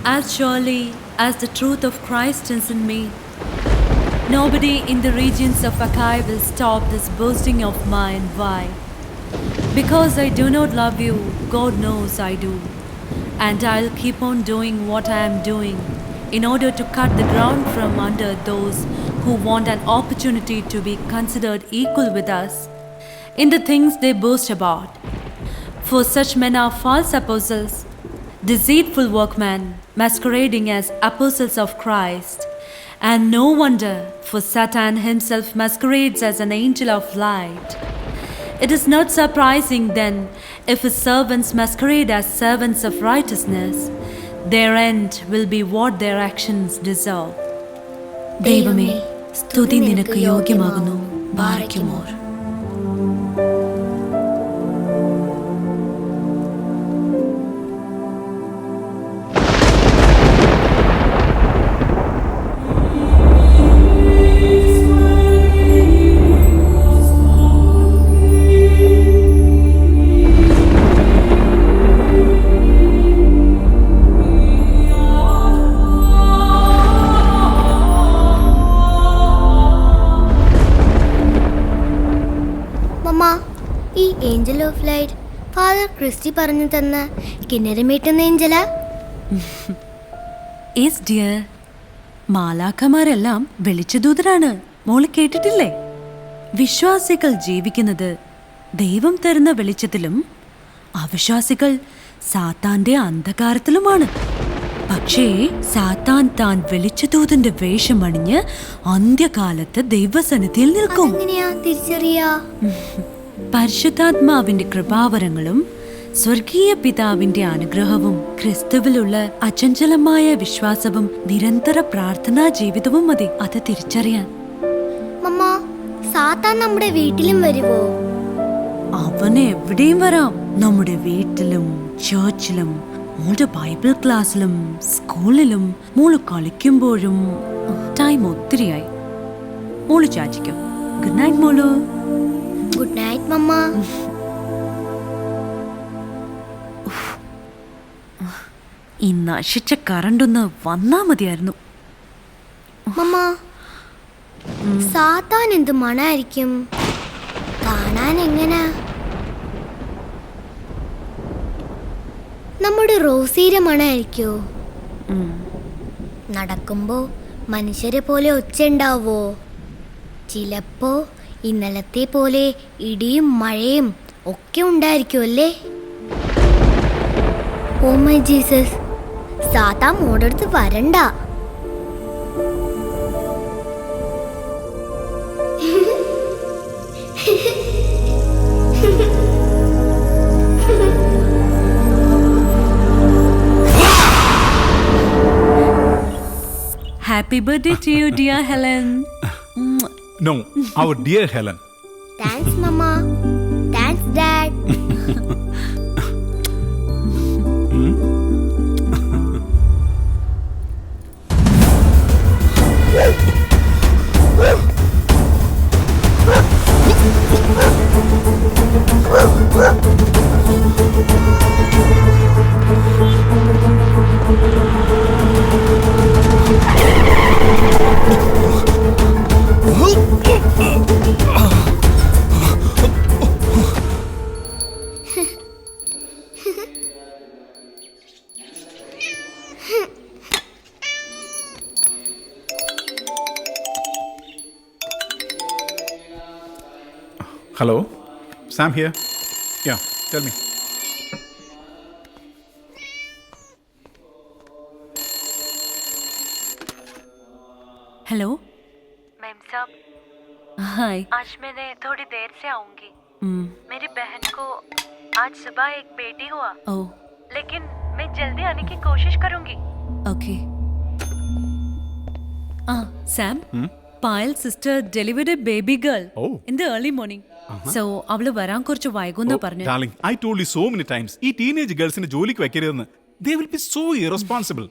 As surely as the truth of Christ is in me, nobody in the regions of Achaia will stop this boasting of mine. Why? Because I do not love you, God knows I do. And I'll keep on doing what I am doing in order to cut the ground from under those who want an opportunity to be considered equal with us in the things they boast about. For such men are false apostles, deceitful workmen, masquerading as apostles of Christ. And no wonder, for Satan himself masquerades as an angel of light. It is not surprising then if his servants masquerade as servants of righteousness. Their end will be what their actions deserve. ദൈവമേ, സ്തുതി നിനക്ക് യോഗ്യമാകുന്നു. ബാരക്കുമോർ. ഈ angel of light father Christy പറഞ്ഞു തന്ന കിന്നരമീട്ടുന്ന ഏഞ്ചലാ? Yes dear, മാലാഖമാരെല്ലാം വെളിച്ചദൂതരാണ്. മോള് കേട്ടിട്ടില്ലേ? വിശ്വാസികൾ ജീവിക്കുന്നത് ദൈവം തരുന്ന വെളിച്ചത്തിലും അവിശ്വാസികൾ സാത്താന്റെ അന്ധകാരത്തിലുമാണ്. പക്ഷേ സാത്താൻ താൻ വെളിച്ചദൂതന്റെ വേഷം അണിഞ്ഞ് അന്ത്യകാലത്ത് ദൈവസന്നിധിയിൽ നിൽക്കും. തിരിച്ചറിയാ? പരിശുദ്ധാത്മാവിന്റെ കൃപാവരങ്ങളും സ്വർഗീയ പിതാവിന്റെ അനുഗ്രഹവും ക്രിസ്തുവിലുള്ള അചഞ്ചലമായ വിശ്വാസവും നിരന്തര പ്രാർത്ഥനാ ജീവിതവും മതി അത് തിരിച്ചറിയാൻ. സാത്താൻ നമ്മുടെ വീട്ടിലും വരുവോ? അവന് എവിടെയും വരാം. നമ്മുടെ വീട്ടിലും ചർച്ചിലും മോളുടെ ബൈബിൾ ക്ലാസ്സിലും സ്കൂളിലും മോള് കളിക്കുമ്പോഴും. ടൈം ഒത്തിരിയായി. മോള് ചാച്ചിക്കും. ഗുഡ് നൈറ്റ് മോളു. ഗുഡ് നൈറ്റ് മമ്മ. ഈ നശിച്ച കറണ്ടൊന്ന് വന്നാ മതിയായിരുന്നു. മമ്മ, സാത്താൻ എന്ത് മണായിരിക്കും? കാണാൻ എങ്ങനാ? നമ്മുടെ റോസീരെ മണായിരിക്കോ? നടക്കുമ്പോ മനുഷ്യരെ പോലെ ഒച്ച ഉണ്ടാവോ? ചിലപ്പോ ഇന്നലത്തെ പോലെ ഇടിയും മഴയും ഒക്കെ ഉണ്ടായിരിക്കും അല്ലേ? ഓ മൈ ജീസസ്, സാത്താൻ മോടടുത്ത് വരണ്ട. Happy birthday to you, dear Helen. No, our dear Helen. Thanks, Mama. Thanks, Dad. Hello, Sam here. Yeah, tell me. Hello ma'am साहब, हाय. आज मैं थोड़ी देर से आऊंगी. मेरी बहन को आज सुबह एक बेटी हुआ. ओह, लेकिन मैं जल्दी आने की कोशिश करूंगी. Okay. Sam, Payal's sister delivered a baby girl in the early morning. So അവള് വരാൻ കുറച്ച് വൈകുന്ന പറഞ്ഞു. Darling, I told you so many times. ഈ ടീനേജ് ഗേൾസിനെ ജോലിക്ക് വെക്കരുതെന്ന്. They will be so irresponsible.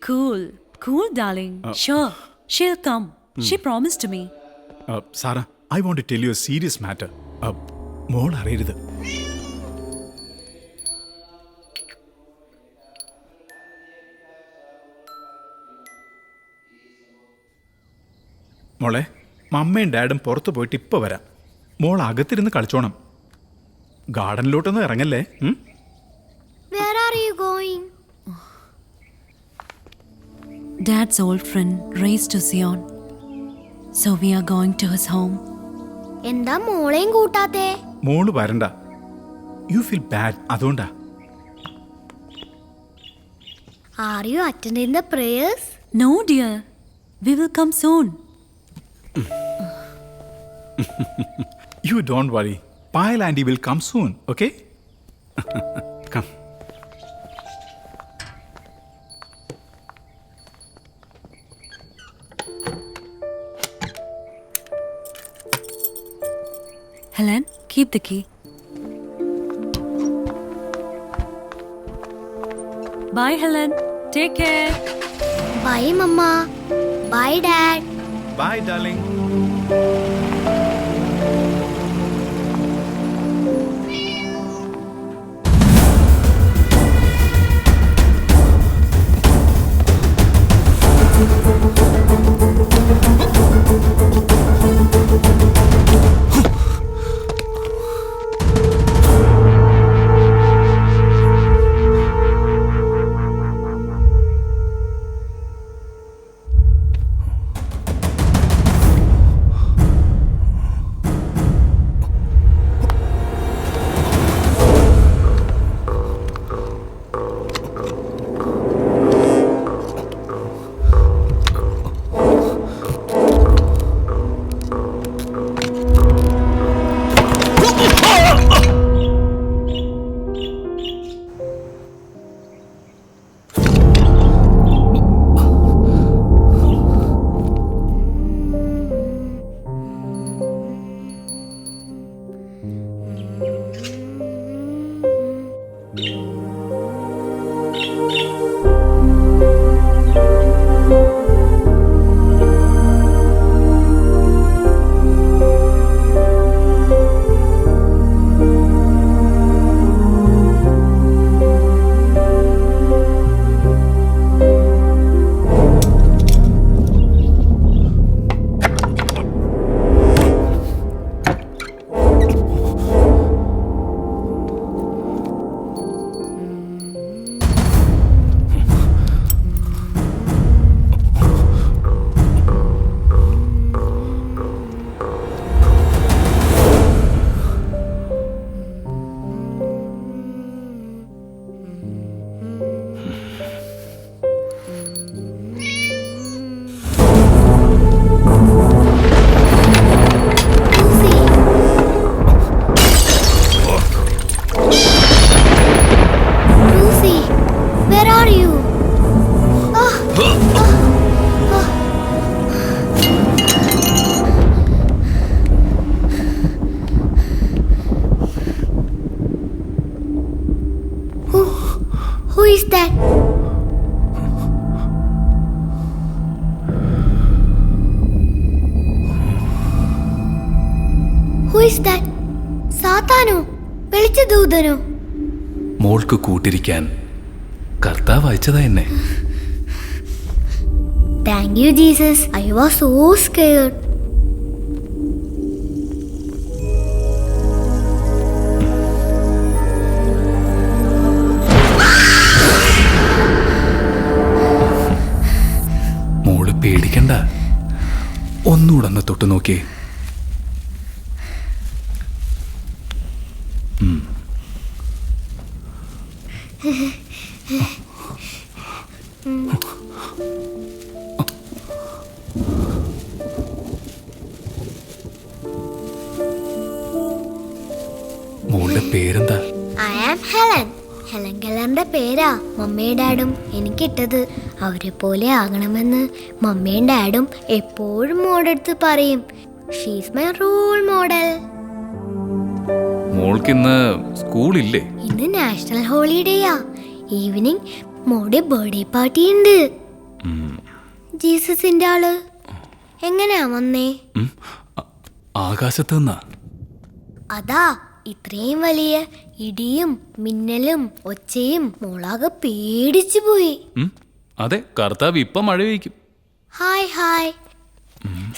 Cool, darling. Sure, she'll come. She promised to me. Sarah, I want to tell you a serious matter. മോൾ അറിയരുത്. മോളെ, മമ്മയും ഡാഡും പുറത്തു പോയിട്ട് ഇപ്പോൾ വരാം. മോൾ അകത്തിരുന്ന് കളിച്ചോണം. ഗാർഡനിലോട്ടൊന്നും ഇറങ്ങല്ലേ. Where are you going? Dad's old friend raised to Zion. So we are going to his home. എന്താ മോളെയും കൂട്ടാത്തെ? മോള് വരണ്ട. യു ഫീൽ ബാഡ്, അതുകൊണ്ടാ. Are you attending the prayers? No, dear. We will come soon. You don't worry. Payal auntie will come soon, okay? Come. Helen, keep the key. Bye, Helen. Take care. Bye, Mama. Bye, Dad. Bye, darling. Who is that? Who is that? സാത്താനോ? വെളിച്ച ദൂതനോ? മോൾക്ക് കൂട്ടിരിക്കാൻ കർത്താവ് അയച്ചതാ എന്നെ. Thank you, Jesus. I was so scared. മോള് പേടിക്കണ്ട, ഒന്നുകൂടെ തൊട്ടു നോക്കിയേ. മോളുടെ പേരെന്താ? I am Helen. ഹെലൻ കെല്ലറിന്റെ പേരാ മമ്മയും ഡാഡും എനിക്കിട്ടത്. അവരെ പോലെ ആകണമെന്ന് മമ്മയും ഡാഡും എപ്പോഴും മോടെടുത്ത് പറയും. She's my role model. മോൾക്കിന്ന് സ്കൂളില്ലേ? ഇന്ന് നാഷണൽ ഹോളിഡേയാ. ഈവനിങ് മോടെ ബർത്ത്ഡേ പാർട്ടി ഉണ്ട്. ജീസസിന്റെ ആള് എങ്ങനെയാ വന്നേ? ആകാശത്ത് നിന്നാ. അതാ ഇത്രയും വലിയ ഇടിയും മിന്നലും ഒച്ചയും മോളാകെ പേടിച്ചു പോയി. അതെ, കർത്താവ് ഇപ്പം മഴ പെയ്ക്കും. Hi hi.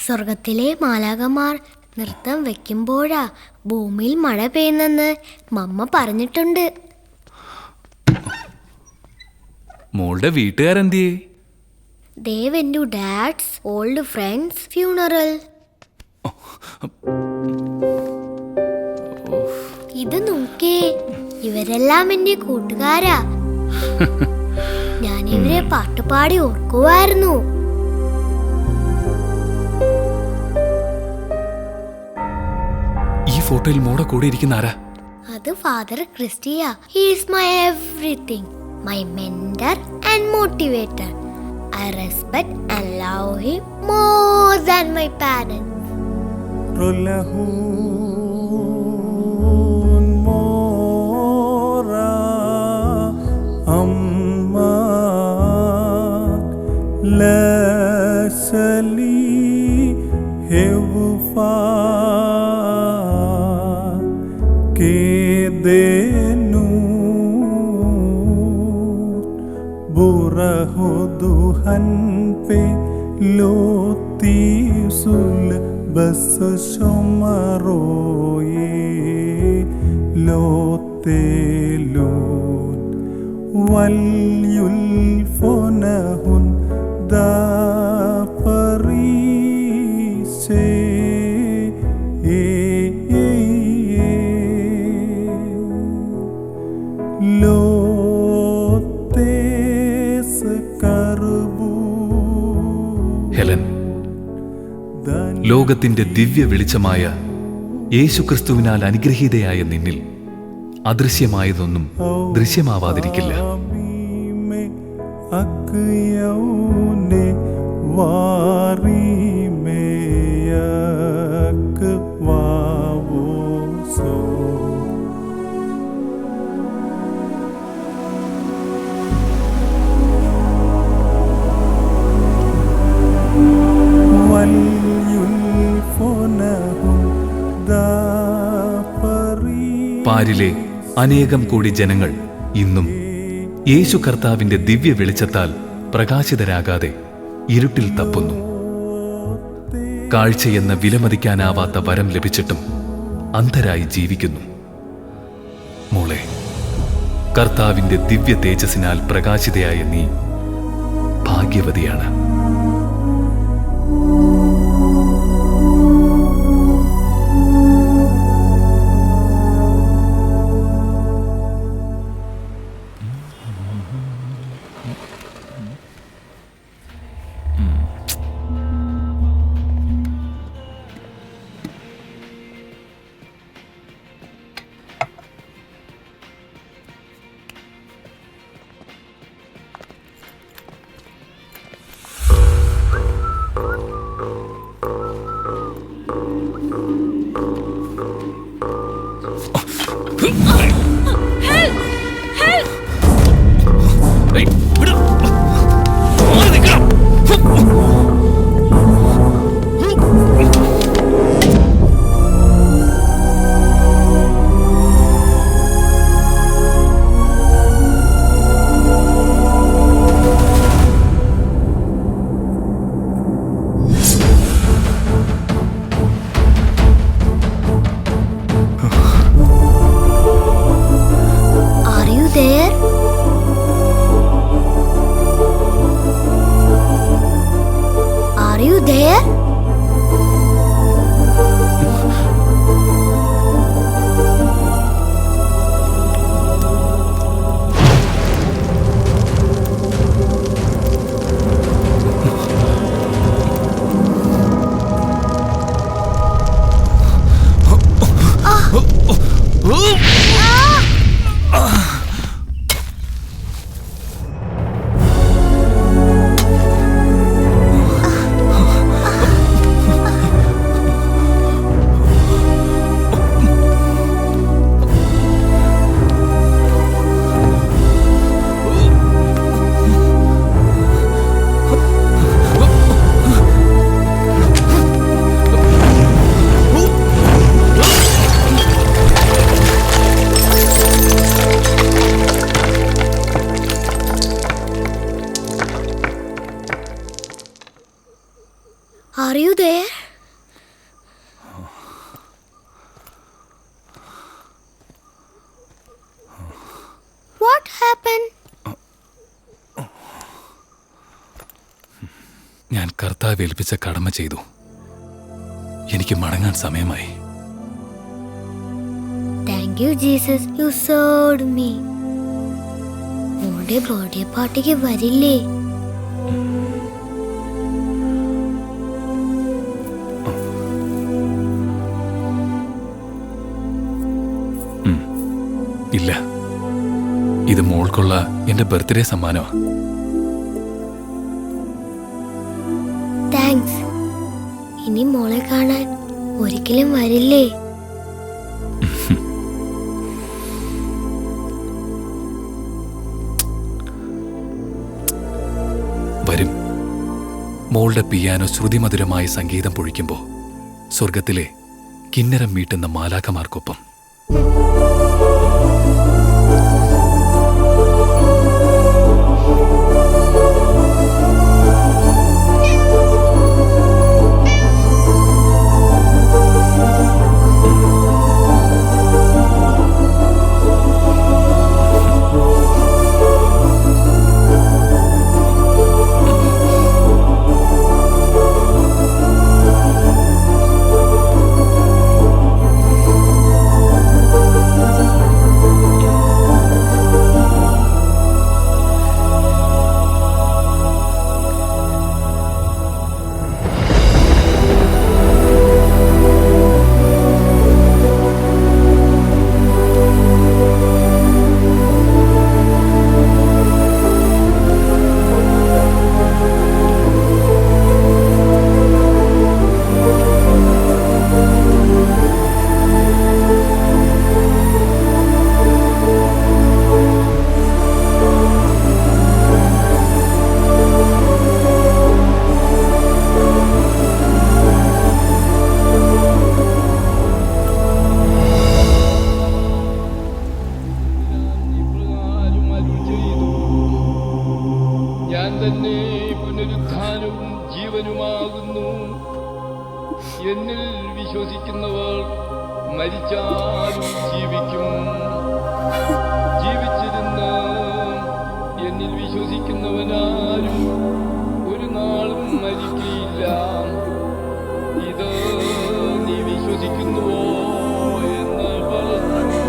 സ്വർഗത്തിലെ മാലാകമാർ നൃത്തം വെക്കുമ്പോഴാ ഭൂമിയിൽ മഴ പെയ്യുന്നെന്ന് മമ്മ പറഞ്ഞിട്ടുണ്ട്. മോളുടെ വീട്ടുകാരെന്തിയേ? They went to dad's old friend's funeral. ഇത് നോക്കേ, ഇവരെല്ലാം എന്റെ കൂട്ടുകാരാ. ഞാൻ ഇവരെ പാട്ടുപാടി ഓർക്കുമായിരുന്നു. ഈ ഫോട്ടോയിൽ മോടെ കൂടെ ഇരിക്കുന്ന ആരാ? അത് father Christia. He is my everything, my mentor and motivator. I respect and love him more than my parents. Rolahun mora amma lasali hevufa kedenu burahuduhan pe loti sul bas shomaroye lotelun wal yulfonahun da parise lotes karbu Helen, ലോകത്തിന്റെ ദിവ്യ വെളിച്ചമായ യേശുക്രിസ്തുവിനാൽ അനുഗ്രഹീതയായ നിന്നിൽ അദൃശ്യമായതൊന്നും ദൃശ്യമാവാതിരിക്കില്ല. में अकयौने वारी में अकवावो सो वल्युल्फोनहुं दापरी പാരിലെ അനേകം കോടി ജനങ്ങൾ ഇന്നും യേശു കർത്താവിന്റെ ദിവ്യ വെളിച്ചത്താൽ പ്രകാശിതരാകാതെ ഇരുട്ടിൽ തപ്പുന്നു. കാഴ്ചയെന്ന വിലമതിക്കാനാവാത്ത വരം ലഭിച്ചിട്ടും അന്ധരായി ജീവിക്കുന്നു. മോളെ, കർത്താവിന്റെ ദിവ്യ തേജസ്സിനാൽ പ്രകാശിതയായ നീ ഭാഗ്യവതിയാണ്. Are you there? What happened? ഞാൻ കർത്താവ് ഏൽപ്പിച്ച കടമ ചെയ്തു. എനിക്ക് മടങ്ങാൻ സമയമായി. Thank you, Jesus. You served me. മോളുടെ ബർത്ത്ഡേ പാർട്ടിക്ക് വരില്ലേ? ഇല്ല, ഇത് മോൾക്കുള്ള എന്റെ ബർത്ത്ഡേ സമ്മാനമാണ്. താങ്ക്സ്. ഇനി മോളെ കാണാൻ ഒരിക്കലും വരില്ലേ? വരും. മോളുടെ പിയാനോ ശ്രുതിമധുരമായി സംഗീതം പൊഴിക്കുമ്പോൾ സ്വർഗത്തിലെ കിന്നരം മീട്ടുന്ന മാലാഖമാർക്കൊപ്പം. എന്നിൽ വിശ്വസിക്കുന്നവർ മരിച്ചാലും ജീവിക്കും. ജീവിച്ചിരുന്ന് എന്നിൽ വിശ്വസിക്കുന്നവനാരും ഒരു നാളും മരിക്കയില്ല. ഇത് നീ വിശ്വസിക്കുന്നുവോ എന്ന് പറഞ്ഞു.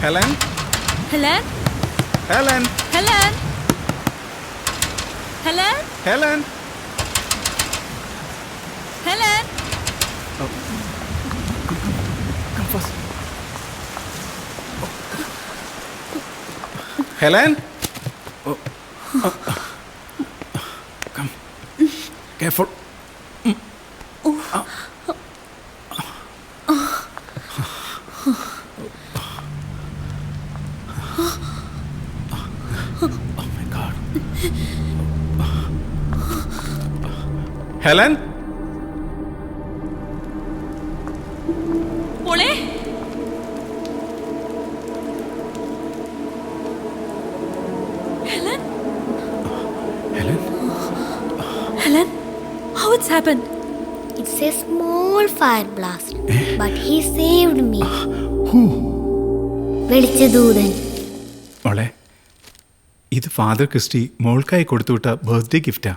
Helen? Helen? Helen? Helen? Helen? Helen? Helen? Come first. Helen? Oh. Come. Careful. Oh my God. Helen? മോളെ Helen? Helen? Helen? How it's happened? It's a small fire blast, but he saved me. Who? വെളിച്ചദൂതൻ. മോളെ, ഇത് father Christy മോൾക്കായി കൊടുത്തുവിട്ട birthday ഗിഫ്റ്റാ.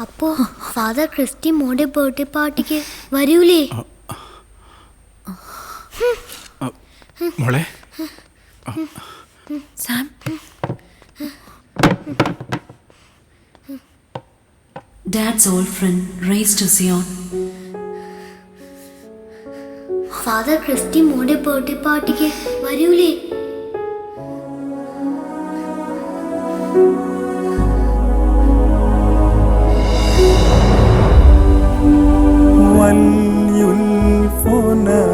അപ്പോ father Christy മോളുടെ birthday പാർട്ടിക്ക് വരൂലേ? മോളെ Sam? Dad's old friend raised to Zion. Father Christy മോന്റെ birthday പാർട്ടിക്ക് വരൂലേ? وليلفونه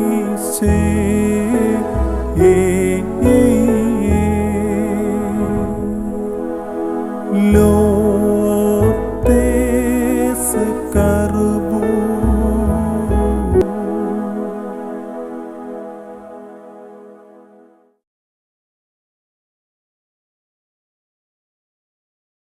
دافريسي لو تسكرب